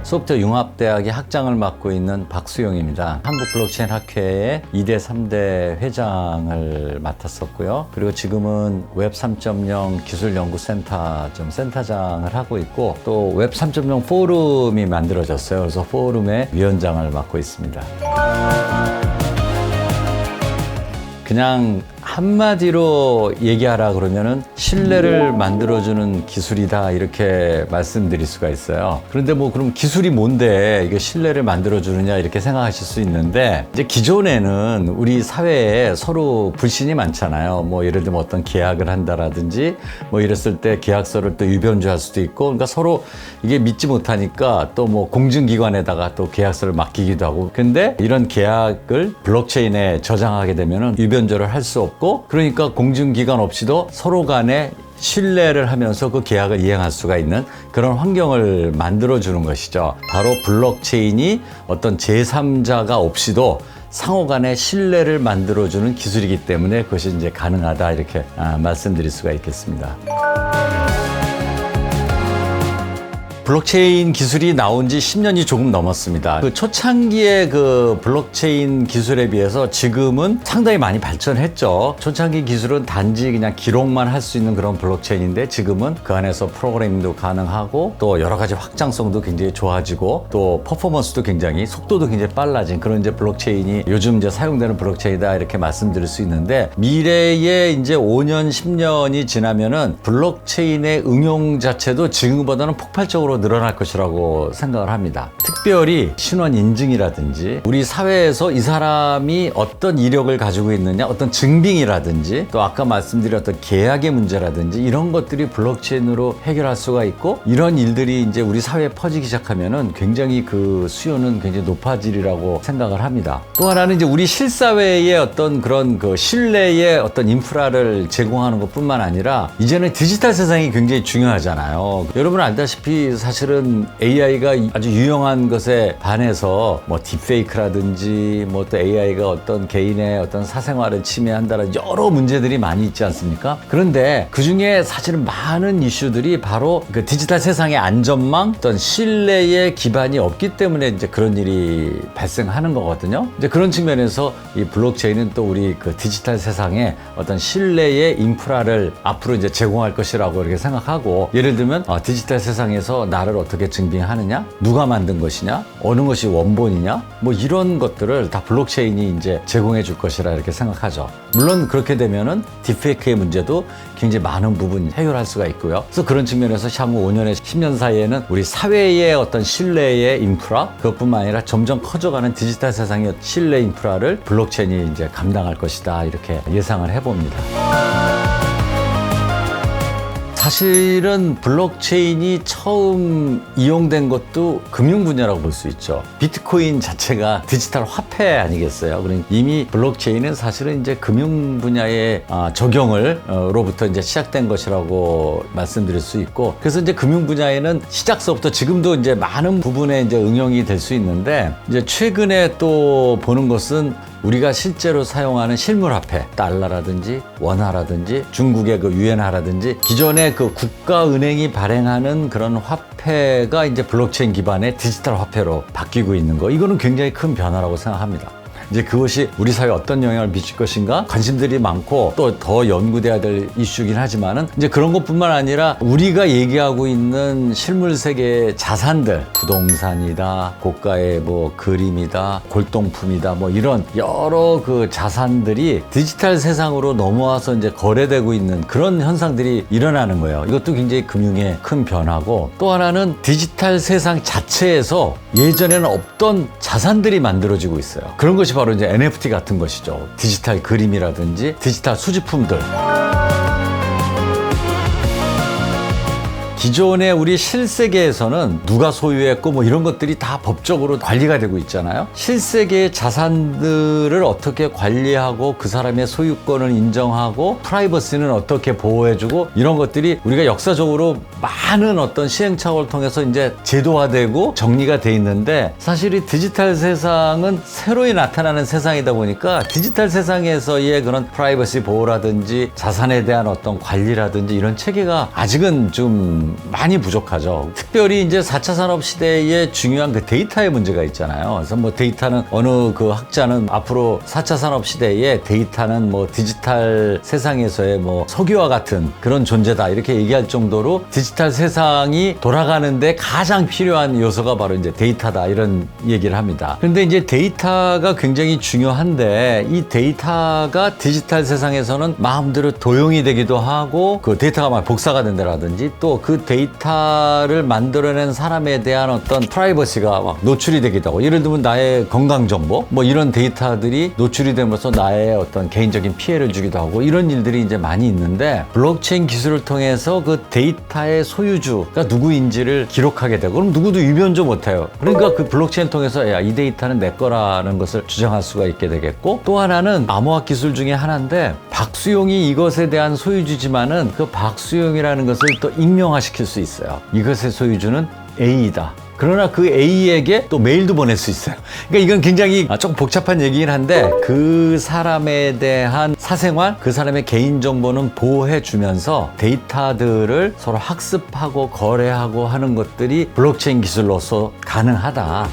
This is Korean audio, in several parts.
소프트웨어 융합대학의 학장을 맡고 있는 박수용입니다. 한국블록체인 학회의 2대 3대 회장을 맡았었고요. 그리고 지금은 웹 3.0 기술연구센터 센터장을 하고 있고, 또 웹 3.0 포럼이 만들어졌어요. 그래서 포럼의 위원장을 맡고 있습니다. 그냥 한마디로 얘기하라 그러면은 신뢰를 만들어주는 기술이다, 이렇게 말씀드릴 수가 있어요. 그런데 뭐 그럼 기술이 뭔데 이게 신뢰를 만들어주느냐, 이렇게 생각하실 수 있는데, 이제 기존에는 우리 사회에 서로 불신이 많잖아요. 뭐 예를 들면 어떤 계약을 한다라든지 뭐 이랬을 때 계약서를 또 유변조할 수도 있고, 그러니까 서로 이게 믿지 못하니까 또 뭐 공증기관에다가 또 계약서를 맡기기도 하고. 근데 이런 계약을 블록체인에 저장하게 되면은 유변조를 할 수 없고, 그러니까 공증기관 없이도 서로 간에 신뢰를 하면서 그 계약을 이행할 수가 있는 그런 환경을 만들어주는 것이죠. 바로 블록체인이 어떤 제3자가 없이도 상호 간의 신뢰를 만들어주는 기술이기 때문에 그것이 이제 가능하다, 이렇게 말씀드릴 수가 있겠습니다. 블록체인 기술이 나온 지 10년이 조금 넘었습니다. 그 초창기의 그 블록체인 기술에 비해서 지금은 상당히 많이 발전했죠. 초창기 기술은 단지 그냥 기록만 할 수 있는 그런 블록체인인데, 지금은 그 안에서 프로그래밍도 가능하고 또 여러 가지 확장성도 굉장히 좋아지고 또 퍼포먼스도 굉장히, 속도도 굉장히 빨라진 그런 이제 블록체인이 요즘 이제 사용되는 블록체인이다, 이렇게 말씀드릴 수 있는데, 미래에 이제 5년, 10년이 지나면은 블록체인의 응용 자체도 지금보다는 폭발적으로 늘어날 것이라고 생각을 합니다. 특별히 신원 인증이라든지 우리 사회에서 이 사람이 어떤 이력을 가지고 있느냐, 어떤 증빙이라든지 또 아까 말씀드렸던 계약의 문제라든지 이런 것들이 블록체인으로 해결할 수가 있고, 이런 일들이 이제 우리 사회에 퍼지기 시작하면은 굉장히 그 수요는 굉장히 높아지리라고 생각을 합니다. 또 하나는 이제 우리 실사회의 어떤 그런 그 신뢰의 어떤 인프라를 제공하는 것뿐만 아니라, 이제는 디지털 세상이 굉장히 중요하잖아요. 여러분 알다시피 사실은 AI가 아주 유용한 것에 반해서 뭐 딥페이크라든지 뭐 또 AI가 어떤 개인의 어떤 사생활을 침해한다는 여러 문제들이 많이 있지 않습니까? 그런데 그 중에 사실은 많은 이슈들이 바로 그 디지털 세상의 안전망, 어떤 신뢰의 기반이 없기 때문에 이제 그런 일이 발생하는 거거든요. 이제 그런 측면에서 이 블록체인은 또 우리 그 디지털 세상에 어떤 신뢰의 인프라를 앞으로 이제 제공할 것이라고 이렇게 생각하고, 예를 들면 디지털 세상에서 나를 어떻게 증빙하느냐, 누가 만든 것이냐, 어느 것이 원본이냐, 뭐 이런 것들을 다 블록체인이 이제 제공해 줄 것이라 이렇게 생각하죠. 물론 그렇게 되면은 딥페이크의 문제도 굉장히 많은 부분 해결할 수가 있고요. 그래서 그런 측면에서 향후 5년에 10년 사이에는 우리 사회의 어떤 신뢰의 인프라, 그것뿐만 아니라 점점 커져가는 디지털 세상의 신뢰 인프라를 블록체인이 이제 감당할 것이다, 이렇게 예상을 해봅니다. 사실은 블록체인이 처음 이용된 것도 금융 분야라고 볼 수 있죠. 비트코인 자체가 디지털 화폐 아니겠어요? 그러니까 이미 블록체인은 사실은 이제 금융 분야의 적용으로부터 이제 시작된 것이라고 말씀드릴 수 있고, 그래서 이제 금융 분야에는 시작서부터 지금도 이제 많은 부분에 이제 응용이 될 수 있는데, 이제 최근에 또 보는 것은 우리가 실제로 사용하는 실물화폐, 달러라든지 원화라든지 중국의 그 유엔화라든지 기존의 그 국가은행이 발행하는 그런 화폐가 이제 블록체인 기반의 디지털 화폐로 바뀌고 있는 거, 이거는 굉장히 큰 변화라고 생각합니다. 이제 그것이 우리 사회에 어떤 영향을 미칠 것인가 관심들이 많고 또 더 연구돼야 될 이슈긴 하지만은, 이제 그런 것뿐만 아니라 우리가 얘기하고 있는 실물 세계의 자산들, 부동산이다, 고가의 뭐 그림이다, 골동품이다, 뭐 이런 여러 그 자산들이 디지털 세상으로 넘어와서 이제 거래되고 있는 그런 현상들이 일어나는 거예요. 이것도 굉장히 금융의 큰 변화고, 또 하나는 디지털 세상 자체에서 예전에는 없던 자산들이 만들어지고 있어요. 그런 것이 바로 이제 NFT 같은 것이죠. 디지털 그림이라든지 디지털 수집품들. 기존의 우리 실세계에서는 누가 소유했고 뭐 이런 것들이 다 법적으로 관리가 되고 있잖아요. 실세계의 자산들을 어떻게 관리하고 그 사람의 소유권을 인정하고 프라이버시는 어떻게 보호해주고, 이런 것들이 우리가 역사적으로 많은 어떤 시행착오를 통해서 이제 제도화되고 정리가 돼 있는데, 사실 이 디지털 세상은 새로이 나타나는 세상이다 보니까 디지털 세상에서의 그런 프라이버시 보호라든지 자산에 대한 어떤 관리라든지 이런 체계가 아직은 좀 좀 많이 부족하죠. 특별히 이제 4차 산업 시대에 중요한 그 데이터의 문제가 있잖아요. 그래서 뭐 데이터는 어느 그 학자는 앞으로 4차 산업 시대에 데이터는 뭐 디지털 세상에서의 뭐 석유와 같은 그런 존재다 이렇게 얘기할 정도로 디지털 세상이 돌아가는데 가장 필요한 요소가 바로 이제 데이터다 이런 얘기를 합니다. 그런데 이제 데이터가 굉장히 중요한데 이 데이터가 디지털 세상에서는 마음대로 도용이 되기도 하고 그 데이터가 막 복사가 된다라든지 또 그 데이터를 만들어낸 사람에 대한 어떤 프라이버시가 막 노출이 되기도 하고 예를 들면 나의 건강 정보 뭐 이런 데이터들이 노출이 되면서 나의 어떤 개인적인 피해를 주기도 하고 이런 일들이 이제 많이 있는데 블록체인 기술을 통해서 그 데이터의 소유주가 누구인지를 기록하게 되고 그럼 누구도 유변조 못해요. 그러니까 그 블록체인 통해서 야, 이 데이터는 내 거라는 것을 주장할 수가 있게 되겠고 또 하나는 암호화 기술 중에 하나인데 박수용이 이것에 대한 소유주지만은 그 박수용이라는 것을 또 익명화시킬 수 있어요. 이것의 소유주는 A이다. 그러나 그 A에게 또 메일도 보낼 수 있어요. 그러니까 이건 굉장히 조금 복잡한 얘기긴 한데 그 사람에 대한 사생활, 그 사람의 개인정보는 보호해주면서 데이터들을 서로 학습하고 거래하고 하는 것들이 블록체인 기술로서 가능하다.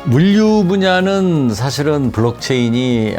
물류 분야는 사실은 블록체인이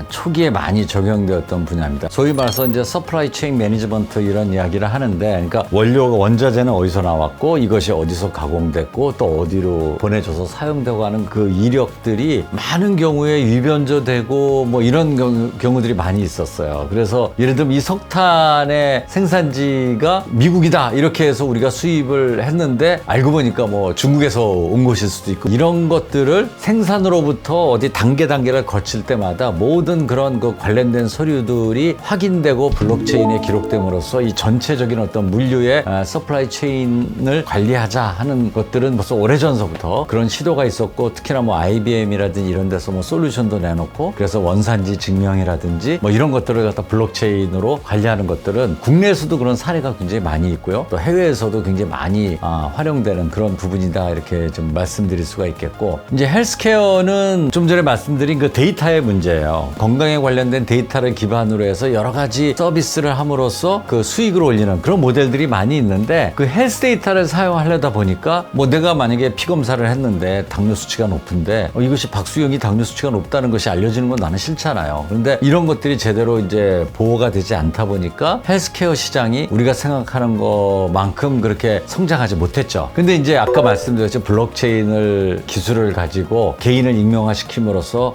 초기에 많이 적용되었던 분야입니다. 소위 말해서 이제 서플라이 체인 매니지먼트 이런 이야기를 하는데, 그러니까 원자재는 어디서 나왔고 이것이 어디서 가공됐고 또 어디로 보내져서 사용되고 하는 그 이력들이 많은 경우에 위변조되고 뭐 이런 경우들이 많이 있었어요. 그래서 예를 들면 이 석탄의 생산지가 미국이다 이렇게 해서 우리가 수입을 했는데 알고 보니까 뭐 중국에서 온 것일 수도 있고 이런 것들 생산으로부터 어디 단계를 거칠 때마다 모든 그런 그 관련된 서류들이 확인되고 블록체인에 기록됨으로써 이 전체적인 어떤 물류의 서플라이 체인을 관리하자 하는 것들은 벌써 오래전서부터 그런 시도가 있었고 특히나 뭐 IBM이라든지 이런 데서 뭐 솔루션도 내놓고 그래서 원산지 증명이라든지 뭐 이런 것들을 갖다 블록체인으로 관리하는 것들은 국내에서도 그런 사례가 굉장히 많이 있고요. 또 해외에서도 굉장히 많이 활용되는 그런 부분이다 이렇게 좀 말씀드릴 수가 있겠고 이제 헬스케어는 좀 전에 말씀드린 그 데이터의 문제예요. 건강에 관련된 데이터를 기반으로 해서 여러 가지 서비스를 함으로써 그 수익을 올리는 그런 모델들이 많이 있는데 그 헬스 데이터를 사용하려다 보니까 뭐 내가 만약에 피 검사를 했는데 당뇨 수치가 높은데 이것이 박수영이 당뇨 수치가 높다는 것이 알려지는 건 나는 싫잖아요. 그런데 이런 것들이 제대로 이제 보호가 되지 않다 보니까 헬스케어 시장이 우리가 생각하는 것만큼 그렇게 성장하지 못했죠. 근데 이제 아까 말씀드렸죠. 블록체인을 기술을 가지고 개인을 익명화시킴으로써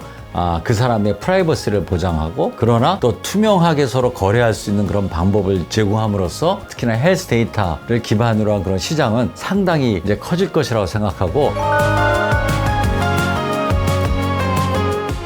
그 사람의 프라이버시를 보장하고 그러나 또 투명하게 서로 거래할 수 있는 그런 방법을 제공함으로써 특히나 헬스 데이터를 기반으로 한 그런 시장은 상당히 이제 커질 것이라고 생각하고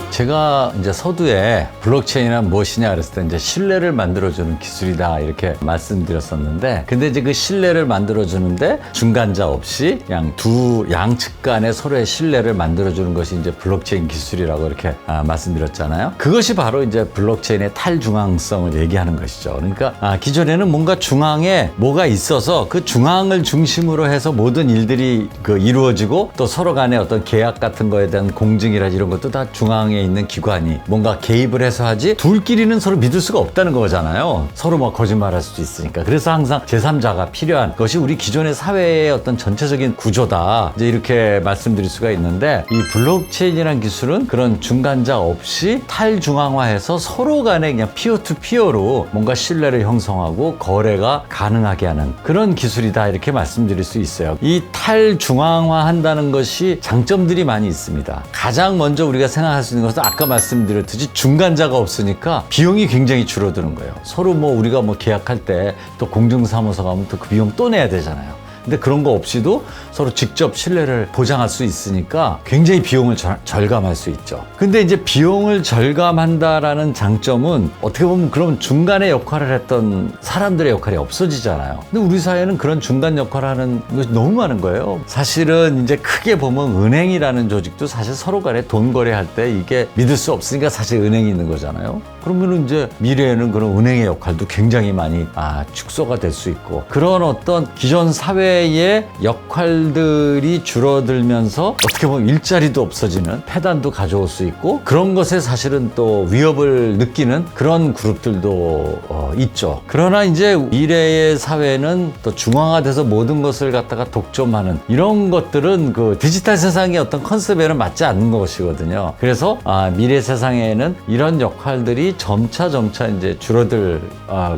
제가 이제 서두에 블록체인은 무엇이냐 그랬을 때 이제 신뢰를 만들어주는 기술이다 이렇게 말씀드렸었는데 근데 이제 그 신뢰를 만들어주는데 중간자 없이 그냥 두 양측 간의 서로의 신뢰를 만들어주는 것이 이제 블록체인 기술이라고 이렇게 말씀드렸잖아요. 그것이 바로 이제 블록체인의 탈중앙성을 얘기하는 것이죠. 그러니까 기존에는 뭔가 중앙에 뭐가 있어서 그 중앙을 중심으로 해서 모든 일들이 그 이루어지고 또 서로 간의 어떤 계약 같은 거에 대한 공증이라 이런 것도 다 중앙에 있는 기관이 뭔가 개입을 해서 하지 둘끼리는 서로 믿을 수가 없다는 거잖아요. 서로 뭐 거짓말할 수도 있으니까. 그래서 항상 제3자가 필요한 것이 우리 기존의 사회의 어떤 전체적인 구조다. 이제 이렇게 말씀드릴 수가 있는데 이 블록체인이라는 기술은 그런 중간자 없이 탈중앙화해서 서로 간에 그냥 피어 투 피어로 뭔가 신뢰를 형성하고 거래가 가능하게 하는 그런 기술이다 이렇게 말씀드릴 수 있어요. 이 탈중앙화 한다는 것이 장점들이 많이 있습니다. 가장 먼저 우리가 생각할 수 있는 것은 아까 말씀드렸듯이 중간자가 없으니까 비용이 굉장히 줄어드는 거예요. 서로 뭐 우리가 뭐 계약할 때 또 공증사무소 가면 또 그 비용 또 내야 되잖아요. 근데 그런 거 없이도 서로 직접 신뢰를 보장할 수 있으니까 굉장히 비용을 절감할 수 있죠. 근데 이제 비용을 절감한다라는 장점은 어떻게 보면 그런 중간에 역할을 했던 사람들의 역할이 없어지잖아요. 근데 우리 사회는 그런 중간 역할을 하는 것이 너무 많은 거예요. 사실은 이제 크게 보면 은행이라는 조직도 사실 서로 간에 돈 거래할 때 이게 믿을 수 없으니까 사실 은행이 있는 거잖아요. 그러면 이제 미래에는 그런 은행의 역할도 굉장히 많이 축소가 될 수 있고, 그런 어떤 기존 사회의 역할들이 줄어들면서 어떻게 보면 일자리도 없어지는 폐단도 가져올 수 있고, 그런 것에 사실은 또 위협을 느끼는 그런 그룹들도 있죠. 그러나 이제 미래의 사회는 또 중앙화돼서 모든 것을 갖다가 독점하는 이런 것들은 그 디지털 세상의 어떤 컨셉에는 맞지 않는 것이거든요. 그래서 미래 세상에는 이런 역할들이 점차 이제 줄어들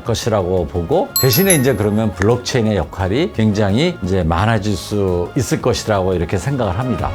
것이라고 보고, 대신에 이제 그러면 블록체인의 역할이 굉장히 이제 많아질 수 있을 것이라고 이렇게 생각을 합니다.